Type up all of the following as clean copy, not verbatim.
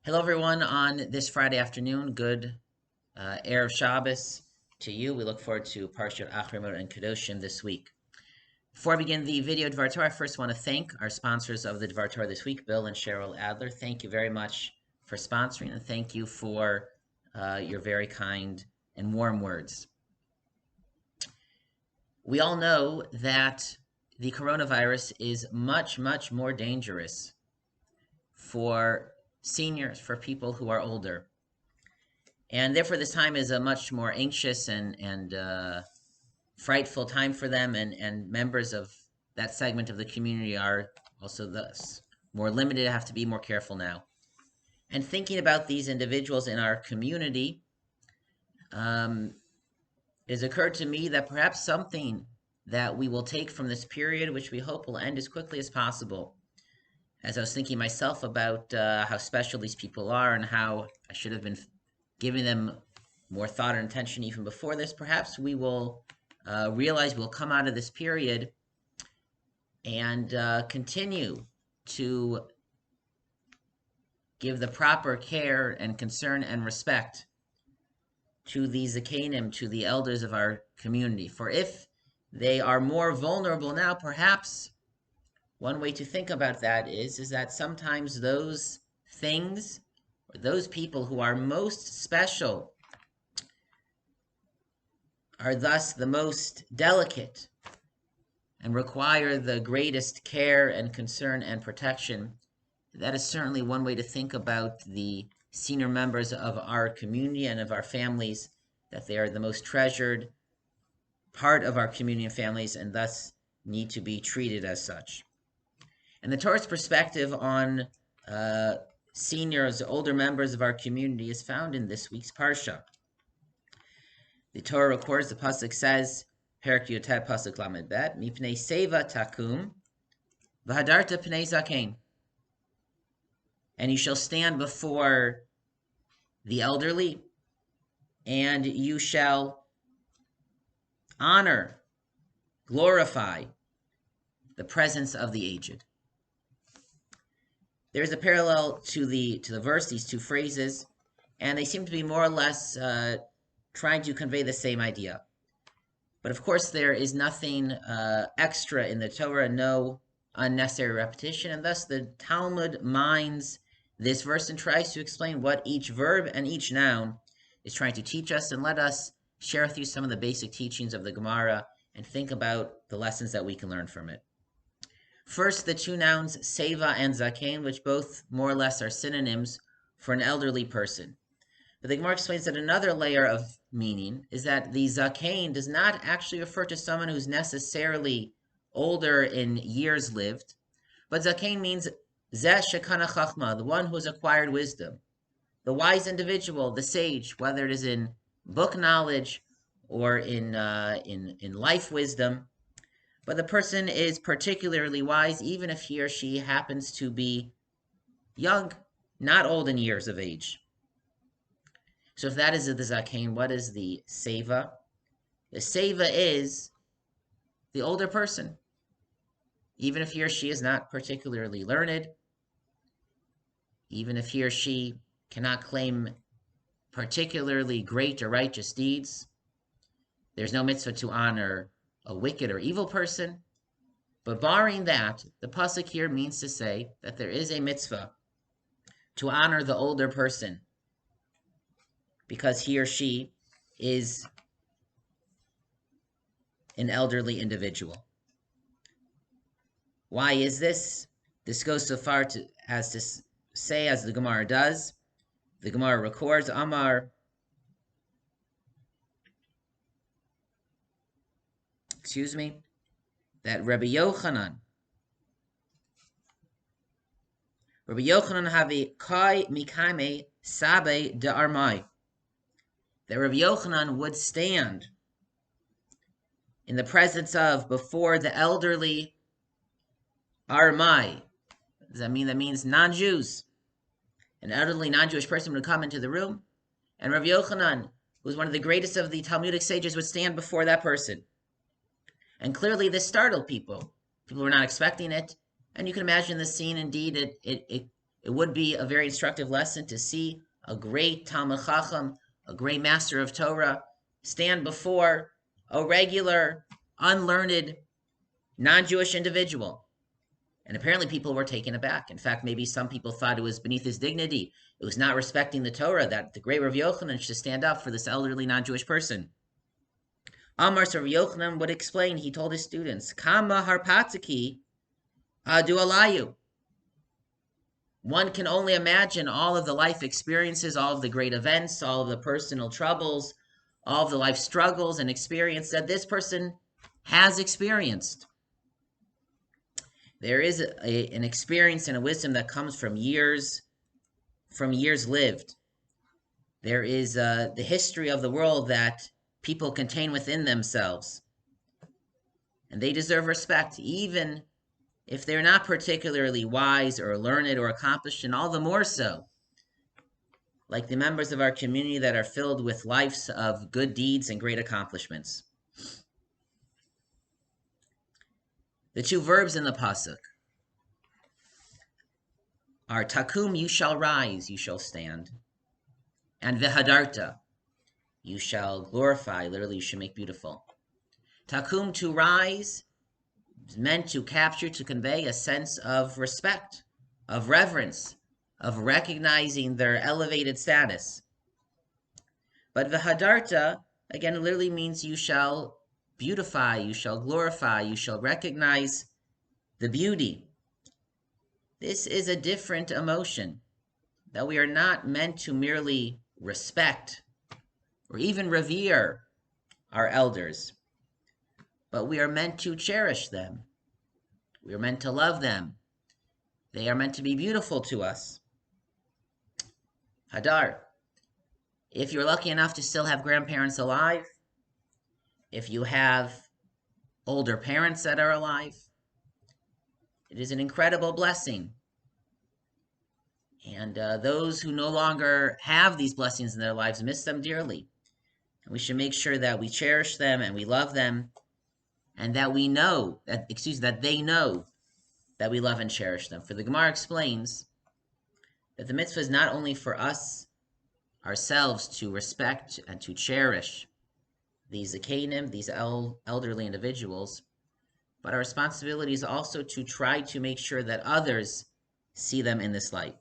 Hello, everyone, on this Friday afternoon. Good Erev Shabbos to you. We look forward to Parshat Acharei, Mot-Kedoshim this week. Before I begin the video Dvar Torah, I first want to thank our sponsors of the Dvar Torah this week, Bill and Cheryl Adler. Thank you very much for sponsoring, and thank you for your very kind and warm words. We all know that the coronavirus is much, much more dangerous for seniors, for people who are older. And therefore, this time is a much more anxious and frightful time for them, and members of that segment of the community are also thus more limited, have to be more careful now. And thinking about these individuals in our community, it has occurred to me that perhaps something that we will take from this period, which we hope will end as quickly as possible, as I was thinking myself about how special these people are and how I should have been giving them more thought and attention even before this, perhaps we will realize we'll come out of this period and continue to give the proper care and concern and respect to the Zakenim, to the elders of our community. For if they are more vulnerable now, perhaps one way to think about that is that sometimes those things, or those people who are most special, are thus the most delicate and require the greatest care and concern and protection. That is certainly one way to think about the senior members of our community and of our families, that they are the most treasured part of our community and families, and thus need to be treated as such. And the Torah's perspective on seniors, older members of our community, is found in this week's Parsha. The Torah records, the pasuk says, Perak Yotet pasuk Lamed Bet, Mipnei Seva Takum, V'hadarta Pnei Zakein. And you shall stand before the elderly, and you shall honor, glorify the presence of the aged. There is a parallel to the verse, these two phrases, and they seem to be more or less trying to convey the same idea. But of course, there is nothing extra in the Torah, no unnecessary repetition, and thus the Talmud mines this verse and tries to explain what each verb and each noun is trying to teach us, and let us share with you some of the basic teachings of the Gemara and think about the lessons that we can learn from it. First, the two nouns Seva and Zakein, which both more or less are synonyms for an elderly person. But the Gemara explains that another layer of meaning is that the Zakein does not actually refer to someone who's necessarily older in years lived, but Zakein means Zeh Shekana Chachma, the one who has acquired wisdom, the wise individual, the sage, whether it is in book knowledge or in life wisdom. But the person is particularly wise, even if he or she happens to be young, not old in years of age. So if that is the Zakein, what is the Seva? The Seva is the older person, even if he or she is not particularly learned, even if he or she cannot claim particularly great or righteous deeds. There's no mitzvah to honor a wicked or evil person, but barring that, the pasuk here means to say that there is a mitzvah to honor the older person because he or she is an elderly individual. Why is this? This goes so far as to say, as the Gemara does, the Gemara records, Amar, that Rabbi Yochanan havi kai mikame sabe de armai, that Rabbi Yochanan would stand in the presence of, before the elderly armai. Does that mean? That means non-Jews. An elderly non-Jewish person would come into the room, and Rabbi Yochanan, who was one of the greatest of the Talmudic sages, would stand before that person. And clearly this startled people. People were not expecting it. And you can imagine the scene. Indeed, it It would be a very instructive lesson to see a great Talmid Chacham, a great master of Torah, stand before a regular, unlearned, non-Jewish individual. And apparently people were taken aback. In fact, maybe some people thought it was beneath his dignity. It was not respecting the Torah that the great Rav Yochanan should stand up for this elderly non-Jewish person. Amar, so Rav Yochanan would explain, he told his students, Kama harpatiki adu alayu. One can only imagine all of the life experiences, all of the great events, all of the personal troubles, all of the life struggles and experience that this person has experienced. There is an experience and a wisdom that comes from years lived. There is the history of the world that people contain within themselves. And they deserve respect, even if they're not particularly wise or learned or accomplished, and all the more so, like the members of our community that are filled with lives of good deeds and great accomplishments. The two verbs in the pasuk are takum, you shall rise, you shall stand, and vehadarta, you shall glorify, literally you shall make beautiful. Takum, to rise, is meant to capture, to convey a sense of respect, of reverence, of recognizing their elevated status. But vehadarta, again, literally means you shall beautify, you shall glorify, you shall recognize the beauty. This is a different emotion, that we are not meant to merely respect or even revere our elders, but we are meant to cherish them. We are meant to love them. They are meant to be beautiful to us. Hadar, if you're lucky enough to still have grandparents alive, if you have older parents that are alive, it is an incredible blessing. And those who no longer have these blessings in their lives miss them dearly. And we should make sure that we cherish them and we love them, and that we know, that they know that we love and cherish them. For the Gemara explains that the mitzvah is not only for us, ourselves, to respect and to cherish these Zakanim, these elderly individuals, but our responsibility is also to try to make sure that others see them in this light.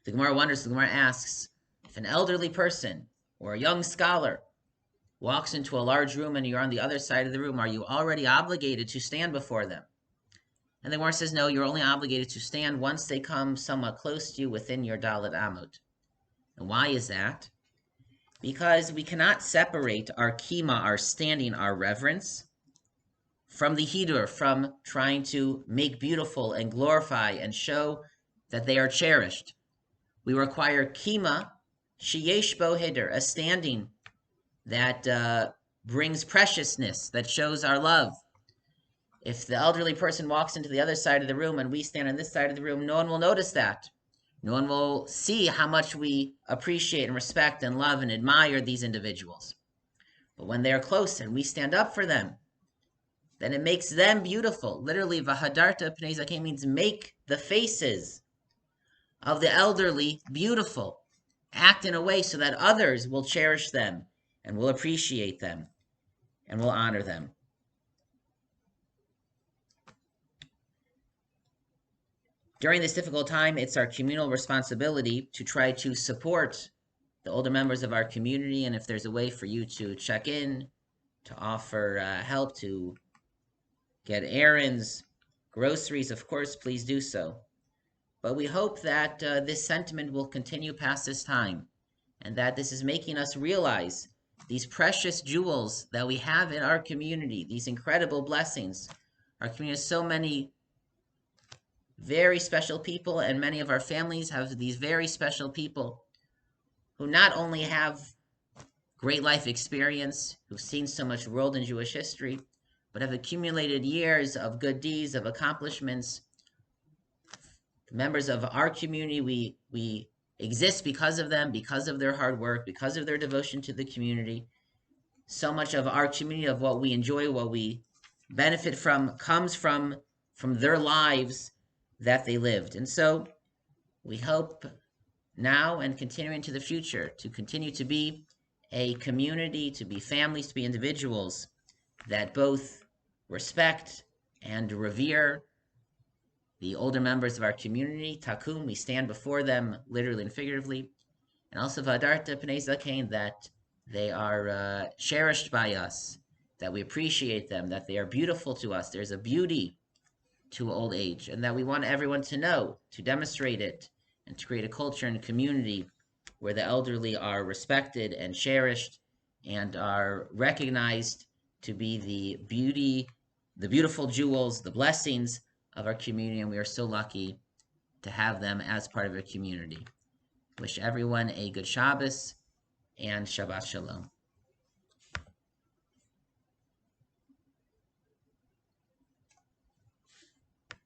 The Gemara asks, if an elderly person or a young scholar walks into a large room and you're on the other side of the room, are you already obligated to stand before them? And the Gemara says, no, you're only obligated to stand once they come somewhat close to you within your Dalet Amot. And why is that? Because we cannot separate our kima, our standing, our reverence, from the hidur, from trying to make beautiful and glorify and show that they are cherished. We require kima, sheyesh bo hidur, a standing that brings preciousness, that shows our love. If the elderly person walks into the other side of the room and we stand on this side of the room, no one will notice that. No one will see how much we appreciate and respect and love and admire these individuals. But when they are close and we stand up for them, then it makes them beautiful. Literally, vahadarta pnei zaken means make the faces of the elderly beautiful. Act in a way so that others will cherish them and will appreciate them and will honor them. During this difficult time, it's our communal responsibility to try to support the older members of our community, and if there's a way for you to check in, to offer help, to get errands, groceries, of course, please do so. But we hope that this sentiment will continue past this time, and that this is making us realize these precious jewels that we have in our community, these incredible blessings. Our community has so many very special people, and many of our families have these very special people who not only have great life experience, who've seen so much world and Jewish history, but have accumulated years of good deeds, of accomplishments. Members of our community, we exist because of them, because of their hard work, because of their devotion to the community. So much of our community, of what we enjoy, what we benefit from, comes from their lives, that they lived. And so we hope now and continuing into the future to continue to be a community, to be families, to be individuals that both respect and revere the older members of our community. Takum, we stand before them literally and figuratively. And also Vadarta Pnei Zakein, that they are cherished by us, that we appreciate them, that they are beautiful to us. There's a beauty to old age, and that we want everyone to know, to demonstrate it, and to create a culture and a community where the elderly are respected and cherished and are recognized to be the beautiful jewels, the blessings of our community, and we are so lucky to have them as part of our community. Wish everyone a good Shabbos and Shabbat Shalom.